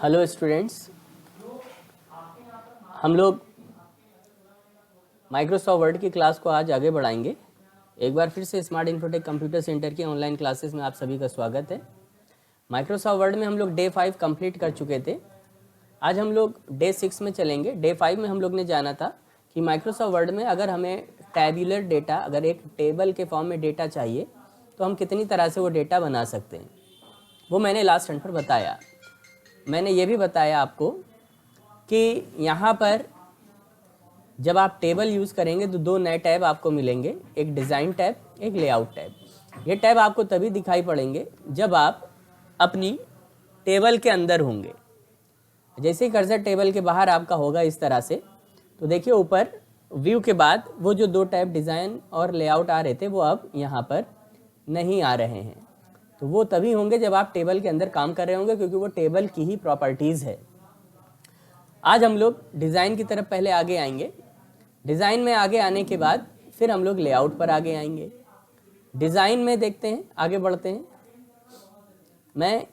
Hello students, हम लोग Microsoft word की क्लास को आज आगे बढ़ाएंगे। एक बार फिर से स्मार्ट इन्फोटेक कंप्यूटर सेंटर की ऑनलाइन क्लासेस में आप सभी का स्वागत है। माइक्रोसॉफ्ट वर्ड में हम लोग डे 5 कंप्लीट कर चुके थे। आज हम लोग डे 6 में चलेंगे। डे 5 में हम लोग ने जाना था कि माइक्रोसॉफ्ट वर्ड में अगर हमें टैब्यूलर डेटा, अगर एक टेबल के फॉर्म में डेटा चाहिए तो हम कितनी तरह से वो डेटा बना सकते हैं, वो मैंने लास्ट टर्न पर बताया। मैंने ये भी बताया आपको कि यहाँ पर जब आप टेबल यूज़ करेंगे तो दो नए टैब आपको मिलेंगे, एक डिज़ाइन टैब, एक लेआउट टैब। ये टैब आपको तभी दिखाई पड़ेंगे जब आप अपनी टेबल के अंदर होंगे। जैसे ही कर्सर टेबल के बाहर आपका होगा इस तरह से, तो देखिए ऊपर व्यू के बाद वो जो दो टैब डिज़ाइन और लेआउट आ रहे थे वो अब यहाँ पर नहीं आ रहे हैं। तो वो तभी होंगे जब आप टेबल के अंदर काम कर रहे होंगे, क्योंकि वो टेबल की ही प्रॉपर्टीज़ है। आज हम लोग डिज़ाइन की तरफ पहले आगे आएंगे। डिज़ाइन में आगे आने के बाद फिर हम लोग लेआउट पर आगे आएंगे। डिज़ाइन में देखते हैं, आगे बढ़ते हैं। मैं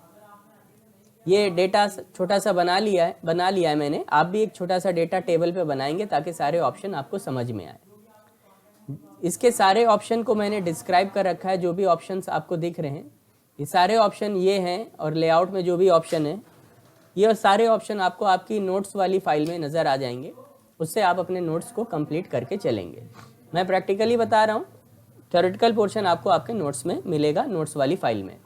ये डेटा छोटा सा बना लिया है मैंने। आप भी एक छोटा सा डेटा टेबल पे बनाएंगे ताकि सारे ऑप्शन आपको समझ में आए। इसके सारे ऑप्शन को मैंने डिस्क्राइब कर रखा है। जो भी ऑप्शंस आपको दिख रहे हैं ये सारे ऑप्शन ये हैं, और लेआउट में जो भी ऑप्शन है ये सारे ऑप्शन आपको आपकी नोट्स वाली फाइल में नज़र आ जाएंगे। उससे आप अपने नोट्स को कंप्लीट करके चलेंगे। मैं प्रैक्टिकली बता रहा हूँ, थ्योरेटिकल पोर्शन आपको आपके नोट्स में मिलेगा, नोट्स वाली फाइल में।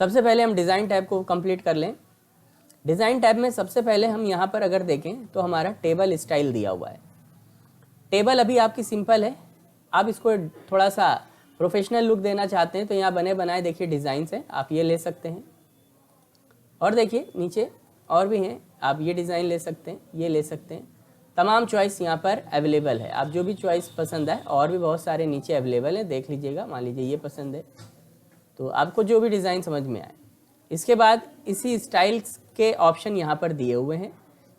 सबसे पहले हम डिज़ाइन टैब को कंप्लीट कर लें। डिज़ाइन टैब में सबसे पहले हम यहाँ पर अगर देखें तो हमारा टेबल स्टाइल दिया हुआ है। टेबल अभी आपकी सिंपल है, आप इसको थोड़ा सा प्रोफेशनल लुक देना चाहते हैं तो यहाँ बने बनाए देखिए डिज़ाइन से आप ये ले सकते हैं। और देखिए नीचे और भी हैं, आप ये डिज़ाइन ले सकते हैं, ये ले सकते हैं। तमाम चॉइस यहाँ पर अवेलेबल है। आप जो भी चॉइस पसंद है, और भी बहुत सारे नीचे अवेलेबल है, देख लीजिएगा। मान लीजिए ये पसंद है तो आपको जो भी डिज़ाइन समझ में आए। इसके बाद इसी स्टाइल्स के ऑप्शन यहाँ पर दिए हुए हैं।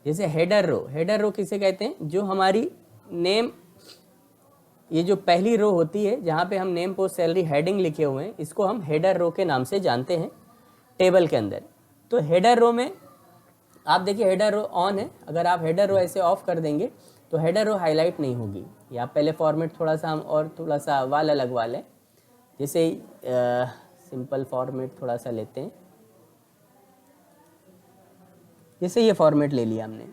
जैसे हेडर रो, हेडर रो किसे कहते हैं? जो हमारी नेम, ये जो पहली रो होती है जहाँ पे हम नेम, पोस्ट, सैलरी, हेडिंग लिखे हुए हैं, इसको हम हेडर रो के नाम से जानते हैं टेबल के अंदर। तो हेडर रो में आप देखिए हेडर रो ऑन है। अगर आप हेडर रो ऐसे ऑफ कर देंगे तो हेडर रो हाईलाइट नहीं होगी। या पहले फॉर्मेट थोड़ा सा हम और थोड़ा सा वाला लगवा लें। जैसे सिंपल फॉर्मेट थोड़ा सा लेते हैं। जैसे ये फॉर्मेट ले लिया हमने,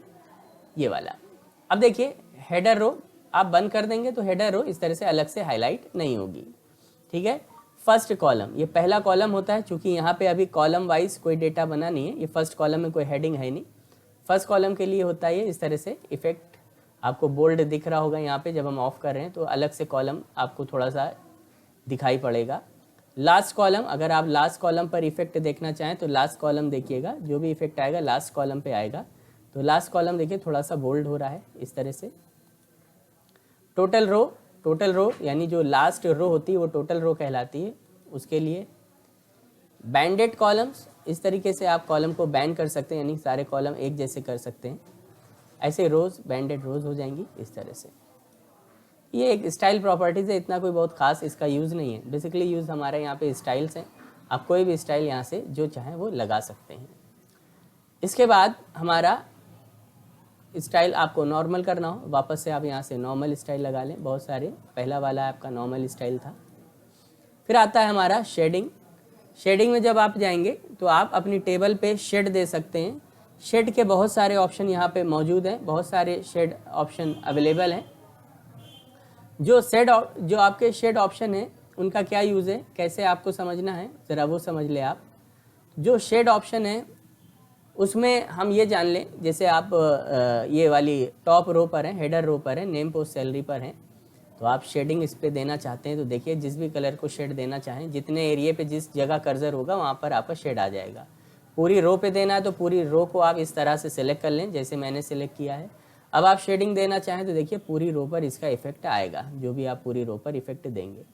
ये वाला। अब देखिए हेडर रो आप बंद कर देंगे तो हेडर रो इस तरह से अलग से हाईलाइट नहीं होगी। ठीक है। फर्स्ट कॉलम, ये पहला कॉलम होता है। चूंकि यहाँ पे अभी कॉलम वाइज कोई डेटा बना नहीं है, ये फर्स्ट कॉलम में कोई हेडिंग है नहीं। फर्स्ट कॉलम के लिए होता है ये इस तरह से इफेक्ट। आपको बोल्ड दिख रहा होगा यहाँ पे, जब हम ऑफ कर रहे हैं तो अलग से कॉलम आपको थोड़ा सा दिखाई पड़ेगा। लास्ट कॉलम, अगर आप लास्ट कॉलम पर इफेक्ट देखना चाहें तो लास्ट कॉलम देखिएगा, जो भी इफेक्ट आएगा लास्ट कॉलम पे आएगा। तो लास्ट कॉलम देखिए थोड़ा सा बोल्ड हो रहा है इस तरह से। टोटल रो, टोटल रो यानी जो लास्ट रो होती है वो टोटल रो कहलाती है। उसके लिए बैंडेड कॉलम्स, इस तरीके से आप कॉलम को बैंड कर सकते हैं, यानी सारे कॉलम एक जैसे कर सकते हैं। ऐसे रोज, बैंडेड रोज हो जाएंगी इस तरह से। ये एक स्टाइल प्रॉपर्टीज़ है, इतना कोई बहुत खास इसका यूज़ नहीं है। बेसिकली यूज़ हमारे यहाँ पे स्टाइल्स हैं। आप कोई भी स्टाइल यहाँ से जो चाहें वो लगा सकते हैं। इसके बाद हमारा स्टाइल आपको नॉर्मल करना हो, वापस से आप यहाँ से नॉर्मल स्टाइल लगा लें। बहुत सारे, पहला वाला आपका नॉर्मल स्टाइल था। फिर आता है हमारा शेडिंग। शेडिंग में जब आप जाएंगे तो आप अपनी टेबल पे शेड दे सकते हैं। शेड के बहुत सारे ऑप्शन यहाँ पे मौजूद हैं, बहुत सारे शेड ऑप्शन अवेलेबल हैं। जो आपके शेड ऑप्शन हैं उनका क्या यूज़ है, कैसे आपको समझना है, ज़रा वो समझ ले आप। जो शेड ऑप्शन है उसमें हम ये जान लें, जैसे आप ये वाली टॉप रो पर हैं, हेडर रो पर हैं, नेम, पोस्ट, सैलरी पर हैं, तो आप शेडिंग इस पे देना चाहते हैं तो देखिए जिस भी कलर को शेड देना चाहें, जितने एरिया पे जिस जगह कर्सर होगा वहाँ पर आपका शेड आ जाएगा। पूरी रो पे देना है तो पूरी रो को आप इस तरह से सिलेक्ट कर लें जैसे मैंने सिलेक्ट किया है। अब आप शेडिंग देना चाहें तो देखिए पूरी रो पर इसका इफेक्ट आएगा, जो भी आप पूरी रो पर इफेक्ट देंगे।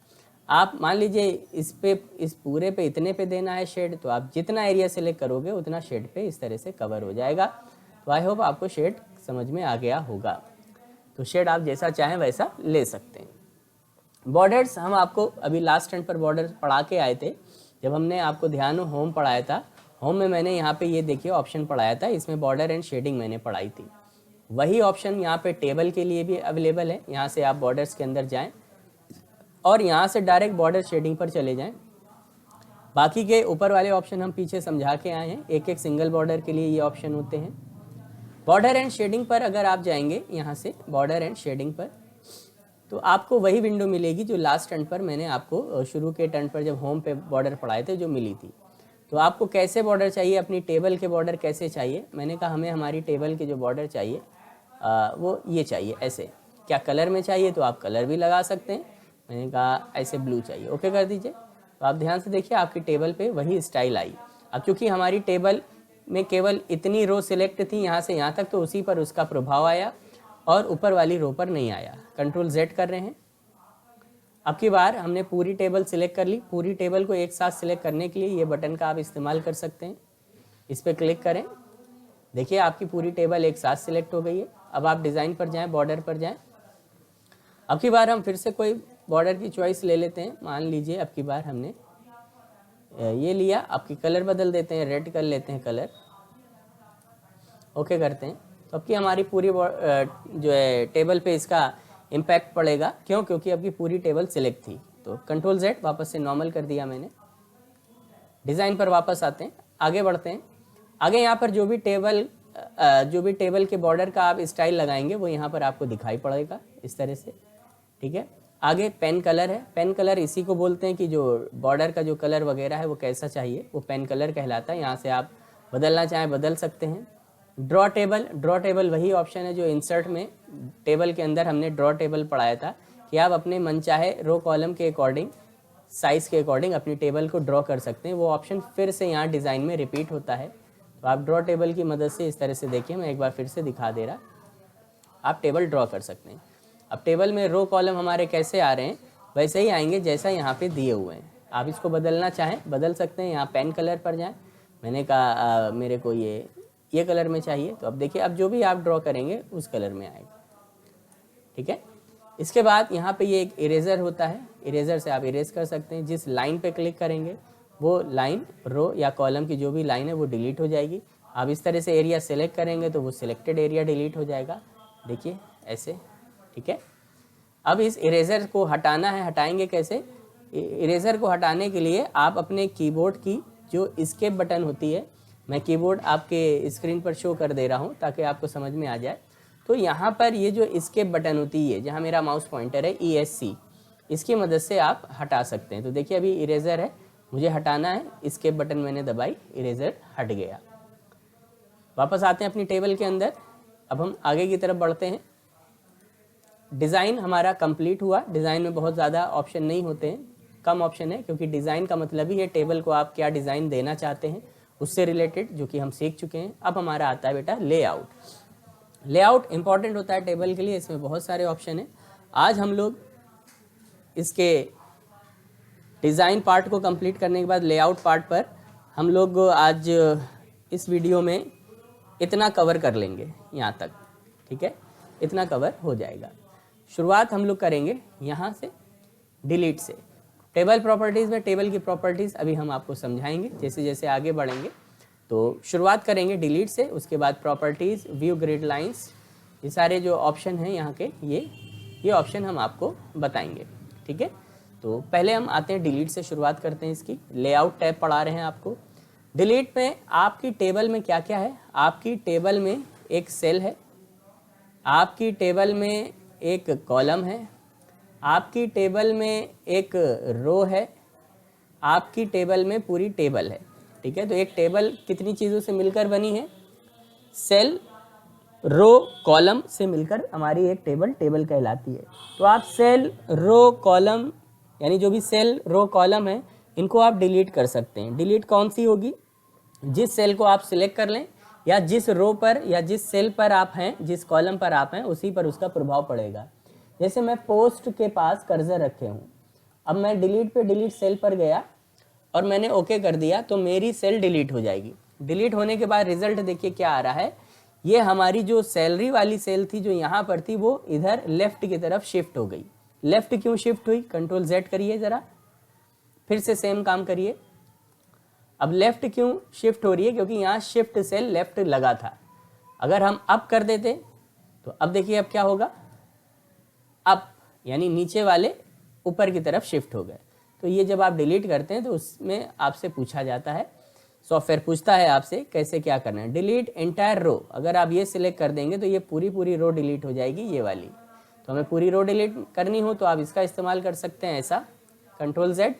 आप मान लीजिए इस पूरे पे इतने पे देना है शेड, तो आप जितना एरिया सिलेक्ट करोगे उतना शेड पे इस तरह से कवर हो जाएगा। तो आई होप आपको शेड समझ में आ गया होगा। तो शेड आप जैसा चाहें वैसा ले सकते हैं। बॉर्डर्स, हम आपको अभी लास्ट टर्न पर बॉर्डर पढ़ा के आए थे, जब हमने आपको ध्यान होम पढ़ाया था। होम में मैंने यहाँ पे ये देखिए ऑप्शन पढ़ाया था, इसमें बॉर्डर एंड शेडिंग मैंने पढ़ाई थी। वही ऑप्शन यहाँ पे टेबल के लिए भी अवेलेबल है। यहाँ से आप बॉर्डर्स के अंदर जाएं और यहाँ से डायरेक्ट बॉर्डर शेडिंग पर चले जाएं। बाकी के ऊपर वाले ऑप्शन हम पीछे समझा के आए हैं, एक एक सिंगल बॉर्डर के लिए ये ऑप्शन होते हैं। बॉर्डर एंड शेडिंग पर अगर आप जाएंगे यहाँ से बॉर्डर एंड शेडिंग पर, तो आपको वही विंडो मिलेगी जो लास्ट टर्न पर मैंने आपको शुरू के टर्न पर जब होम पे बॉर्डर पढ़ाए थे जो मिली थी। तो आपको कैसे बॉर्डर चाहिए, अपनी टेबल के बॉर्डर कैसे चाहिए, मैंने कहा हमें हमारी टेबल के जो बॉर्डर चाहिए वो ये चाहिए ऐसे। क्या कलर में चाहिए तो आप कलर भी लगा सकते हैं, मैंने कहा ऐसे ब्लू चाहिए, ओके कर दीजिए। तो आप ध्यान से देखिए आपकी टेबल पे वही स्टाइल आई। अब क्योंकि हमारी टेबल में केवल इतनी रो सिलेक्ट थी यहाँ से यहाँ तक, तो उसी पर उसका प्रभाव आया और ऊपर वाली रो पर नहीं आया। कंट्रोल Z कर रहे हैं। अब की बार हमने पूरी टेबल सिलेक्ट कर ली। पूरी टेबल को एक साथ सिलेक्ट करने के लिए ये बटन का आप इस्तेमाल कर सकते हैं। इस पर क्लिक करें, देखिए आपकी पूरी टेबल एक साथ सिलेक्ट हो गई है। अब आप डिज़ाइन पर जाएं, बॉर्डर पर जाएं। अब की बार हम फिर से कोई बॉर्डर की चॉइस ले लेते हैं। मान लीजिए अब की बार हमने ये लिया, आपकी कलर बदल देते हैं, रेड कर लेते हैं कलर, ओके करते हैं। तो अब की हमारी पूरी जो है टेबल पे इसका इम्पैक्ट पड़ेगा। क्यों? क्योंकि अब की पूरी टेबल सिलेक्ट थी। तो कंट्रोल Z वापस से नॉर्मल कर दिया मैंने। डिज़ाइन पर वापस आते हैं, आगे बढ़ते हैं। आगे यहाँ पर जो भी टेबल के बॉर्डर का आप स्टाइल लगाएंगे वो यहाँ पर आपको दिखाई पड़ेगा इस तरह से, ठीक है। आगे पेन कलर है। पेन कलर इसी को बोलते हैं कि जो बॉर्डर का जो कलर वगैरह है वो कैसा चाहिए, वो पेन कलर कहलाता है। यहाँ से आप बदलना चाहें बदल सकते हैं। ड्रॉ टेबल वही ऑप्शन है जो इंसर्ट में टेबल के अंदर हमने ड्रॉ टेबल पढ़ाया था कि आप अपने मनचाहे रो कॉलम के अकॉर्डिंग, साइज़ के अकॉर्डिंग अपनी टेबल को ड्रॉ कर सकते हैं। वो ऑप्शन फिर से यहाँ डिज़ाइन में रिपीट होता है। तो आप ड्रॉ टेबल की मदद से इस तरह से देखिए, मैं एक बार फिर से दिखा दे रहा, आप टेबल ड्रॉ कर सकते हैं। अब टेबल में रो कॉलम हमारे कैसे आ रहे हैं वैसे ही आएंगे जैसा यहाँ पे दिए हुए हैं। आप इसको बदलना चाहें बदल सकते हैं। यहाँ पेन कलर पर जाएं, मैंने कहा मेरे को ये कलर में चाहिए। तो अब देखिए अब जो भी आप ड्रॉ करेंगे उस कलर में आएगा, ठीक है। इसके बाद यहाँ पे ये एक इरेज़र होता है, इरेज़र से आप इरेज कर सकते हैं। जिस लाइन पे क्लिक करेंगे वो लाइन, रो या कॉलम की जो भी लाइन है वो डिलीट हो जाएगी। आप इस तरह से एरिया सेलेक्ट करेंगे तो वो सिलेक्टेड एरिया डिलीट हो जाएगा, देखिए ऐसे, ठीक है। अब इस इरेज़र को हटाना है, हटाएंगे कैसे? इरेज़र को हटाने के लिए आप अपने कीबोर्ड की जो एस्केप बटन होती है, मैं कीबोर्ड आपके स्क्रीन पर शो कर दे रहा हूँ ताकि आपको समझ में आ जाए। तो यहाँ पर ये जो एस्केप बटन होती है, जहाँ मेरा माउस पॉइंटर है ESC, इसकी मदद से आप हटा सकते हैं। तो देखिए अभी इरेज़र है, मुझे हटाना है, एस्केप बटन मैंने दबाई, इरेज़र हट गया। वापस आते हैं अपनी टेबल के अंदर। अब हम आगे की तरफ बढ़ते हैं। डिज़ाइन हमारा कंप्लीट हुआ। डिज़ाइन में बहुत ज़्यादा ऑप्शन नहीं होते हैं, कम ऑप्शन है, क्योंकि डिज़ाइन का मतलब ही है टेबल को आप क्या डिज़ाइन देना चाहते हैं उससे रिलेटेड, जो कि हम सीख चुके हैं। अब हमारा आता है बेटा लेआउट। लेआउट इंपॉर्टेंट होता है टेबल के लिए, इसमें बहुत सारे ऑप्शन हैं। आज हम लोग इसके डिज़ाइन पार्ट को कंप्लीट करने के बाद लेआउट पार्ट पर हम लोग आज इस वीडियो में इतना कवर कर लेंगे, यहाँ तक, ठीक है, इतना कवर हो जाएगा। शुरुआत हम लोग करेंगे यहाँ से, डिलीट से। टेबल प्रॉपर्टीज़ में टेबल की प्रॉपर्टीज़ अभी हम आपको समझाएंगे जैसे जैसे आगे बढ़ेंगे। तो शुरुआत करेंगे डिलीट से, उसके बाद प्रॉपर्टीज़, व्यू ग्रिड लाइंस, ये सारे जो ऑप्शन हैं यहाँ के, ये ऑप्शन हम आपको बताएंगे, ठीक है। तो पहले हम आते हैं डिलीट से, शुरुआत करते हैं इसकी। लेआउट टैब पढ़ा रहे हैं आपको। डिलीट में आपकी टेबल में क्या क्या है? आपकी टेबल में एक सेल है, आपकी टेबल में एक कॉलम है, आपकी टेबल में एक रो है, आपकी टेबल में पूरी टेबल है, ठीक है। तो एक टेबल कितनी चीज़ों से मिलकर बनी है? सेल, रो, कॉलम से मिलकर हमारी एक टेबल कहलाती है। तो आप सेल, रो, कॉलम, यानी जो भी सेल, रो, कॉलम है, इनको आप डिलीट कर सकते हैं। डिलीट कौन सी होगी? जिस सेल को आप सिलेक्ट कर लें या जिस रो पर या जिस सेल पर आप हैं, जिस कॉलम पर आप हैं, उसी पर उसका प्रभाव पड़ेगा। जैसे मैं पोस्ट के पास कर्सर रखे हूँ, अब मैं डिलीट पे डिलीट सेल पर गया और मैंने ओके कर दिया तो मेरी सेल डिलीट हो जाएगी। डिलीट होने के बाद रिजल्ट देखिए क्या आ रहा है। ये हमारी जो सैलरी वाली सेल थी जो यहाँ पर थी वो इधर लेफ्ट की तरफ शिफ्ट हो गई। लेफ्ट क्यों शिफ्ट हुई? कंट्रोल Z करिए ज़रा, फिर से सेम काम करिए। अब लेफ़्ट क्यों शिफ्ट हो रही है, क्योंकि यहाँ शिफ्ट सेल लेफ़्ट लगा था। अगर हम अप कर देते तो अब देखिए अब क्या होगा, अप यानी नीचे वाले ऊपर की तरफ शिफ्ट हो गए। तो ये जब आप डिलीट करते हैं तो उसमें आपसे पूछा जाता है, सॉफ्टवेयर पूछता है आपसे कैसे क्या करना है। डिलीट एंटायर रो, अगर आप ये सिलेक्ट कर देंगे तो ये पूरी रो डिलीट हो जाएगी, ये वाली। तो हमें पूरी रो डिलीट करनी हो तो आप इसका इस्तेमाल कर सकते हैं, ऐसा Ctrl+Z।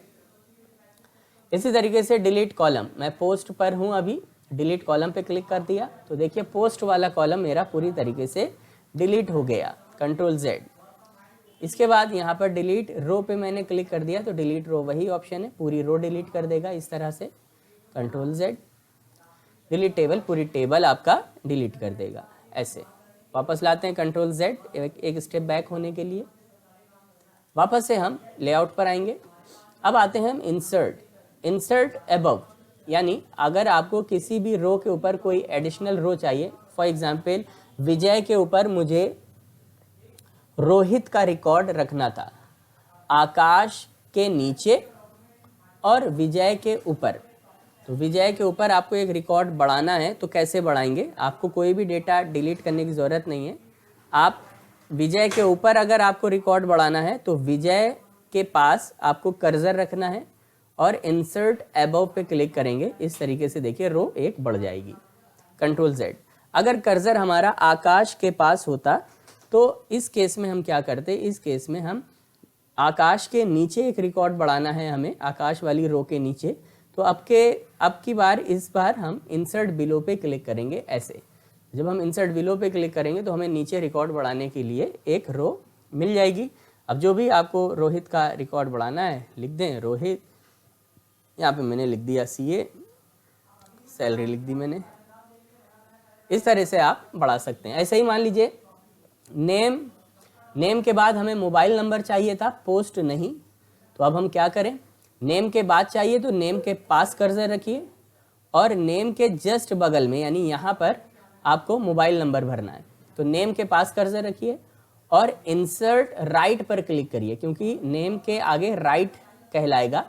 इसी तरीके से डिलीट कॉलम, मैं पोस्ट पर हूँ अभी, डिलीट कॉलम पे क्लिक कर दिया तो देखिए पोस्ट वाला कॉलम मेरा पूरी तरीके से डिलीट हो गया, Ctrl+Z। इसके बाद यहाँ पर डिलीट रो पे मैंने क्लिक कर दिया तो डिलीट रो वही ऑप्शन है, पूरी रो डिलीट कर देगा इस तरह से, Ctrl+Z। डिलीट टेबल, पूरी टेबल आपका डिलीट कर देगा ऐसे। वापस लाते हैं Ctrl+Z एक स्टेप बैक होने के लिए। वापस से हम लेआउट पर आएंगे। अब आते हैं हम इंसर्ट अबव, यानी अगर आपको किसी भी रो के ऊपर कोई एडिशनल रो चाहिए, फॉर एग्जांपल विजय के ऊपर मुझे रोहित का रिकॉर्ड रखना था, आकाश के नीचे और विजय के ऊपर। तो विजय के ऊपर आपको एक रिकॉर्ड बढ़ाना है तो कैसे बढ़ाएंगे, आपको कोई भी डेटा डिलीट करने की ज़रूरत नहीं है। आप विजय के ऊपर अगर आपको रिकॉर्ड बढ़ाना है तो विजय के पास आपको कर्सर रखना है और इंसर्ट अबव पे क्लिक करेंगे, इस तरीके से देखिए रो एक बढ़ जाएगी, Ctrl+Z। अगर कर्सर हमारा आकाश के पास होता तो इस केस में हम क्या करते, इस केस में हम आकाश के नीचे एक रिकॉर्ड बढ़ाना है हमें, आकाश वाली रो के नीचे। तो अब की बार इस बार हम इंसर्ट बिलो पे क्लिक करेंगे ऐसे। जब हम इंसर्ट बिलो पे क्लिक करेंगे तो हमें नीचे रिकॉर्ड बढ़ाने के लिए एक रो मिल जाएगी। अब जो भी आपको रोहित का रिकॉर्ड बढ़ाना है लिख दें रोहित, यहाँ पे मैंने लिख दिया CA, सैलरी लिख दी मैंने। इस तरह से आप बढ़ा सकते हैं। ऐसे ही मान लीजिए नेम के बाद हमें मोबाइल नंबर चाहिए था, पोस्ट नहीं। तो अब हम क्या करें, नेम के बाद चाहिए तो नेम के पास कर्सर रखिए और नेम के जस्ट बगल में यानी यहाँ पर आपको मोबाइल नंबर भरना है। तो नेम के पास कर्सर रखिए और इंसर्ट राइट पर क्लिक करिए, क्योंकि नेम के आगे राइट कहलाएगा,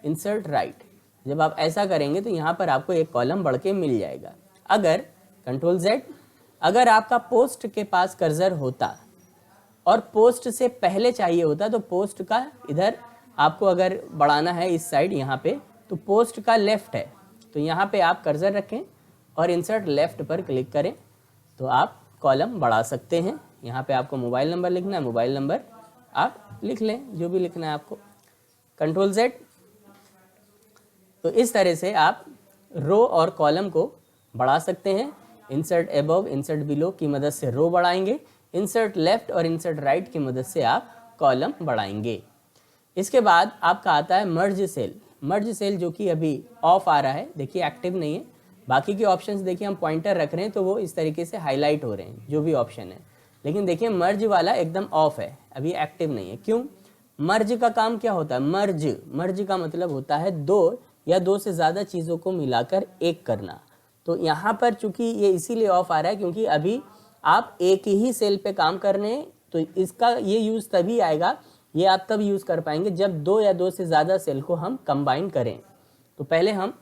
इंसर्ट राइट। जब आप ऐसा करेंगे तो यहाँ पर आपको एक कॉलम बढ़ के मिल जाएगा। अगर Ctrl+Z, अगर आपका पोस्ट के पास कर्सर होता और पोस्ट से पहले चाहिए होता तो पोस्ट का इधर आपको अगर बढ़ाना है इस साइड यहाँ पे, तो पोस्ट का लेफ्ट है तो यहाँ पे आप कर्सर रखें और इंसर्ट लेफ्ट पर क्लिक करें तो आप कॉलम बढ़ा सकते हैं। यहाँ पे आपको मोबाइल नंबर लिखना है, मोबाइल नंबर आप लिख लें जो भी लिखना है आपको, Ctrl+Z। तो इस तरह से आप रो और कॉलम को बढ़ा सकते हैं। इंसर्ट अबव, इंसर्ट बिलो की मदद से रो बढ़ाएंगे, इंसर्ट लेफ्ट और इंसर्ट राइट की मदद से आप कॉलम बढ़ाएंगे। इसके बाद आपका आता है मर्ज सेल जो कि अभी ऑफ आ रहा है, देखिए एक्टिव नहीं है। बाकी के ऑप्शंस देखिए हम पॉइंटर रख रहे हैं तो वो इस तरीके से हाईलाइट हो रहे हैं जो भी ऑप्शन है, लेकिन देखिए मर्ज वाला एकदम ऑफ है, अभी एक्टिव नहीं है। क्यों? मर्ज का काम क्या होता है, मर्ज का मतलब होता है दो या दो से ज़्यादा चीज़ों को मिलाकर एक करना। तो यहाँ पर चूंकि ये इसीलिए ऑफ आ रहा है क्योंकि अभी आप एक ही सेल पे काम कर रहे हैं, तो इसका ये यूज़ तभी आएगा, ये आप तब यूज़ कर पाएंगे जब दो या दो से ज़्यादा सेल को हम कंबाइन करें। तो पहले हम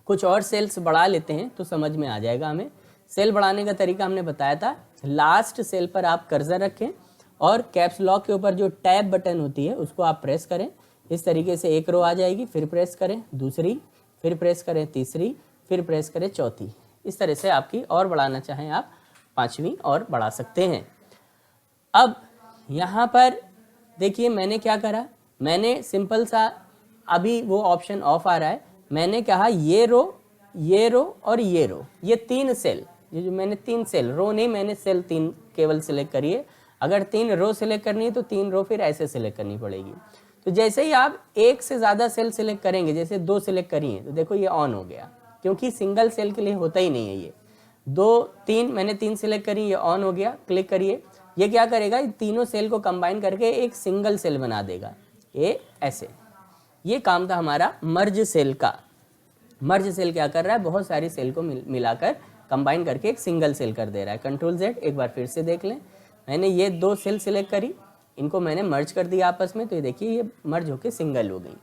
कुछ और सेल्स बढ़ा लेते हैं तो समझ में आ जाएगा हमें। सेल बढ़ाने का तरीका हमने बताया था, लास्ट सेल पर आप कर्सर रखें और कैप्स लॉक के ऊपर जो टैब बटन होती है उसको आप प्रेस करें, इस तरीके से एक रो आ जाएगी, फिर प्रेस करें दूसरी, फिर प्रेस करें तीसरी, फिर प्रेस करें चौथी। इस तरह से आपकी और बढ़ाना चाहें आप पांचवी और बढ़ा सकते हैं। अब यहाँ पर देखिए मैंने क्या करा, मैंने सिंपल सा, अभी वो ऑप्शन ऑफ आ रहा है, मैंने कहा ये रो और ये रो, ये तीन सेल, ये जो मैंने तीन सेल, रो नहीं मैंने सेल तीन केवल सिलेक्ट करी है। अगर तीन रो सिलेक्ट करनी है तो तीन रो फिर ऐसे सिलेक्ट करनी पड़ेगी। तो जैसे ही आप एक से ज़्यादा सेल सिलेक्ट करेंगे, जैसे दो सिलेक्ट करी है तो देखो ये ऑन हो गया, क्योंकि सिंगल सेल के लिए होता ही नहीं है ये। दो तीन, मैंने तीन सिलेक्ट करी, ये ऑन हो गया, क्लिक करिए, ये क्या करेगा, तीनों सेल को कंबाइन करके एक सिंगल सेल बना देगा, ये ऐसे। ये काम था हमारा मर्ज सेल का। मर्ज सेल क्या कर रहा है, बहुत सारी सेल को मिलाकर कंबाइन करके एक सिंगल सेल कर दे रहा है। Ctrl+Z एक बार फिर से देख लें, मैंने ये दो सेल सिलेक्ट करी, इनको मैंने मर्ज कर दिया आपस में, तो ये देखिए ये मर्ज होके सिंगल हो गई।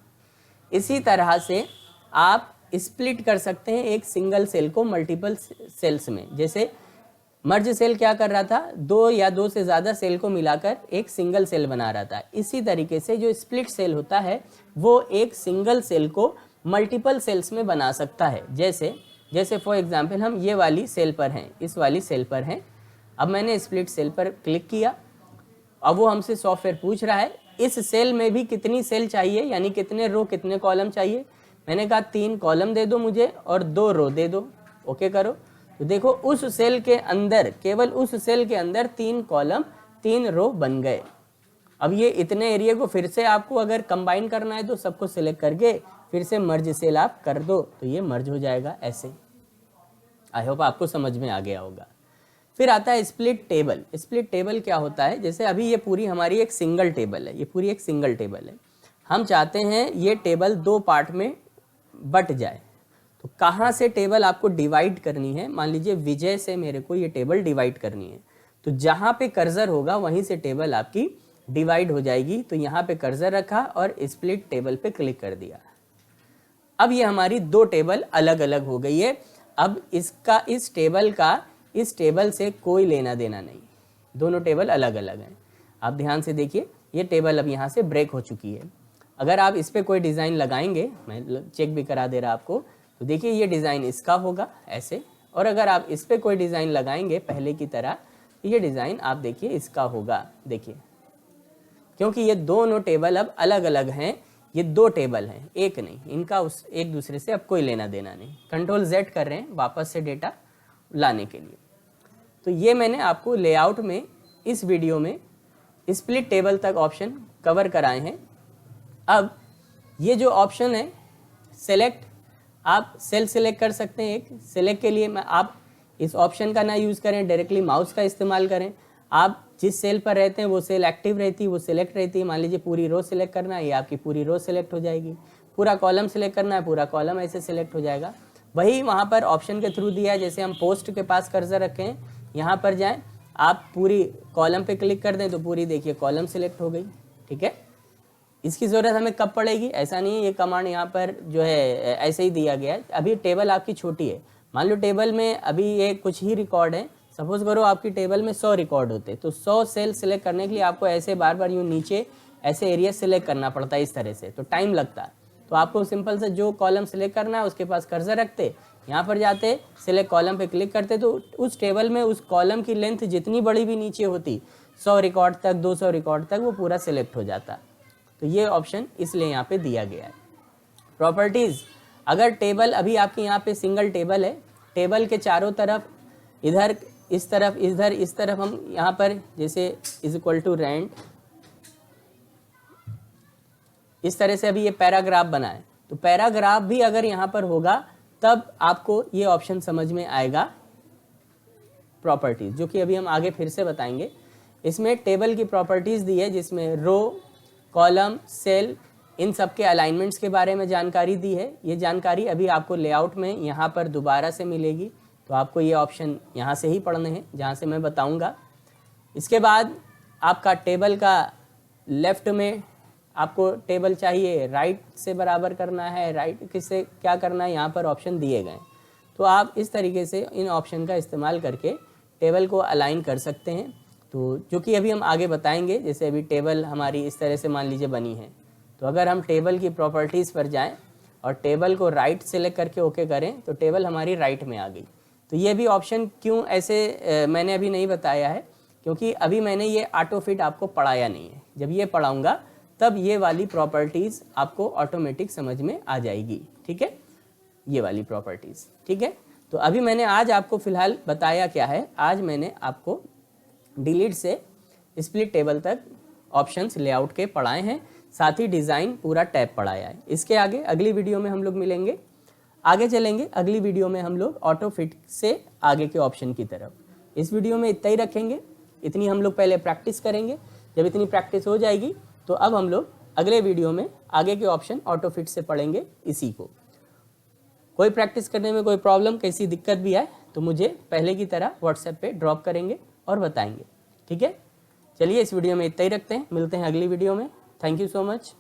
इसी तरह से आप स्प्लिट कर सकते हैं एक सिंगल सेल को मल्टीपल सेल्स में। जैसे मर्ज सेल क्या कर रहा था, 2 या 2 से ज़्यादा सेल को मिलाकर एक सिंगल सेल बना रहा था। इसी तरीके से जो स्प्लिट सेल होता है वो एक सिंगल सेल को मल्टीपल सेल्स में बना सकता है। जैसे फॉर एग्जांपल हम ये वाली सेल पर हैं, इस वाली सेल पर हैं। अब मैंने स्प्लिट सेल पर क्लिक किया, अब वो हमसे सॉफ्टवेयर पूछ रहा है इस सेल में भी कितनी सेल चाहिए, यानी कितने रो कितने कॉलम चाहिए। मैंने कहा 3 कॉलम दे दो मुझे और 2 रो दे दो, ओके करो। तो देखो उस सेल के अंदर, केवल उस सेल के अंदर 3 कॉलम 3 रो बन गए। अब ये इतने एरिया को फिर से आपको अगर कंबाइन करना है तो सबको सिलेक्ट करके फिर से मर्ज सेल आप कर दो तो ये मर्ज हो जाएगा ऐसे। आई होप आपको समझ में आ गया होगा। फिर आता है स्प्लिट टेबल। स्प्लिट टेबल क्या होता है, जैसे अभी ये पूरी हमारी एक सिंगल टेबल है, ये पूरी एक सिंगल टेबल है। हम चाहते हैं ये टेबल 2 पार्ट में बट जाए, तो कहाँ से टेबल आपको डिवाइड करनी है। मान लीजिए विजय से मेरे को ये टेबल डिवाइड करनी है, तो जहाँ पे कर्सर होगा वहीं से टेबल आपकी डिवाइड हो जाएगी। तो यहाँ पे कर्सर रखा और स्प्लिट टेबल पे क्लिक कर दिया। अब ये हमारी 2 टेबल अलग अलग हो गई है। अब इसका इस टेबल से कोई लेना देना नहीं, दोनों टेबल अलग अलग हैं। आप ध्यान से देखिए, ये टेबल अब यहाँ से ब्रेक हो चुकी है। अगर आप इस पर कोई डिज़ाइन लगाएंगे, मैं चेक भी करा दे रहा आपको, तो देखिए ये डिज़ाइन इसका होगा ऐसे, और अगर आप इस पर कोई डिज़ाइन लगाएंगे पहले की तरह तो ये डिज़ाइन आप देखिए इसका होगा। देखिए क्योंकि ये दोनों टेबल अब अलग अलग हैं, ये 2 टेबल हैं, एक नहीं, इनका उस एक दूसरे से अब कोई लेना देना नहीं। कंट्रोल Z कर रहे हैं वापस से डेटा लाने के लिए। तो ये मैंने आपको लेआउट में इस वीडियो में स्प्लिट टेबल तक ऑप्शन कवर कराए हैं। अब ये जो ऑप्शन है सेलेक्ट, आप सेल सेलेक्ट कर सकते हैं। एक सेलेक्ट के लिए आप इस ऑप्शन का ना यूज़ करें, डायरेक्टली माउस का इस्तेमाल करें। आप जिस सेल पर रहते हैं वो सेल एक्टिव रहती है, वो सिलेक्ट रहती है। मान लीजिए पूरी रो सिलेक्ट करना है, ये आपकी पूरी रो सिलेक्ट हो जाएगी। पूरा कॉलम सिलेक्ट करना है, पूरा कॉलम ऐसे सिलेक्ट हो जाएगा। वही वहाँ पर ऑप्शन के थ्रू दिया है, जैसे हम पोस्ट के पास कर्सर रखें हैं, यहाँ पर जाएं, आप पूरी कॉलम पे क्लिक कर दें तो पूरी देखिए कॉलम सिलेक्ट हो गई। ठीक है, इसकी ज़रूरत हमें कब पड़ेगी, ऐसा नहीं है ये कमांड यहाँ पर जो है ऐसे ही दिया गया है। अभी टेबल आपकी छोटी है, मान लो टेबल में अभी ये कुछ ही रिकॉर्ड है। सपोज करो आपकी टेबल में 100 रिकॉर्ड होते, तो 100 सेल सिलेक्ट करने के लिए आपको ऐसे बार बार यूँ नीचे ऐसे एरिया सिलेक्ट करना पड़ता है इस तरह से, तो टाइम लगता है। तो आपको सिंपल से जो कॉलम सिलेक्ट करना है उसके पास कर्सर रखते, यहाँ पर जाते, सिलेक्ट कॉलम पे क्लिक करते, तो उस टेबल में उस कॉलम की लेंथ जितनी बड़ी भी नीचे होती, 100 रिकॉर्ड तक 200 रिकॉर्ड तक, वो पूरा सिलेक्ट हो जाता। तो ये ऑप्शन इसलिए यहाँ पे दिया गया है। प्रॉपर्टीज़, अगर टेबल अभी आपकी यहाँ पे सिंगल टेबल है, टेबल के चारों तरफ इधर इस तरफ इधर इस तरफ हम यहाँ पर जैसे इज इक्वल टू रेंट, इस तरह से अभी ये पैराग्राफ बना है, तो पैराग्राफ भी अगर यहाँ पर होगा तब आपको ये ऑप्शन समझ में आएगा प्रॉपर्टीज, जो कि अभी हम आगे फिर से बताएंगे। इसमें टेबल की प्रॉपर्टीज दी है जिसमें रो, कॉलम, सेल, इन सब के अलाइनमेंट्स के बारे में जानकारी दी है। ये जानकारी अभी आपको लेआउट में यहाँ पर दोबारा से मिलेगी, तो आपको ये ऑप्शन यहाँ से ही पढ़ने हैं जहाँ से मैं बताऊँगा। इसके बाद आपका टेबल का लेफ़्ट में आपको टेबल चाहिए, राइट से बराबर करना है, राइट किससे क्या करना है, यहाँ पर ऑप्शन दिए गए। तो आप इस तरीके से इन ऑप्शन का इस्तेमाल करके टेबल को अलाइन कर सकते हैं। तो जो कि अभी हम आगे बताएंगे, जैसे अभी टेबल हमारी इस तरह से मान लीजिए बनी है, तो अगर हम टेबल की प्रॉपर्टीज़ पर जाएं और टेबल को राइट सेलेक्ट करके ओके करें तो टेबल हमारी राइट में आ गई। तो ये भी ऑप्शन क्यों ऐसे मैंने अभी नहीं बताया है, क्योंकि अभी मैंने ये ऑटो फिट आपको पढ़ाया नहीं है। जब ये पढ़ाऊँगा तब ये वाली प्रॉपर्टीज़ आपको ऑटोमेटिक समझ में आ जाएगी। ठीक है, ये वाली प्रॉपर्टीज़। ठीक है, तो अभी मैंने आज आपको फ़िलहाल बताया क्या है, आज मैंने आपको डिलीट से स्प्लिट टेबल तक ऑप्शंस लेआउट के पढ़ाए हैं, साथ ही डिज़ाइन पूरा टैब पढ़ाया है। इसके आगे अगली वीडियो में हम लोग मिलेंगे, आगे चलेंगे। अगली वीडियो में हम लोग ऑटो फिट से आगे के ऑप्शन की तरफ। इस वीडियो में इतना ही रखेंगे, इतनी हम लोग पहले प्रैक्टिस करेंगे। जब इतनी प्रैक्टिस हो जाएगी तो अब हम लोग अगले वीडियो में आगे के ऑप्शन ऑटो फिट से पढ़ेंगे इसी को। कोई प्रैक्टिस करने में कोई प्रॉब्लम, कैसी दिक्कत भी आए तो मुझे पहले की तरह व्हाट्सएप पे ड्रॉप करेंगे और बताएंगे। ठीक है, चलिए इस वीडियो में इतना ही रखते हैं, मिलते हैं अगली वीडियो में। Thank you so much.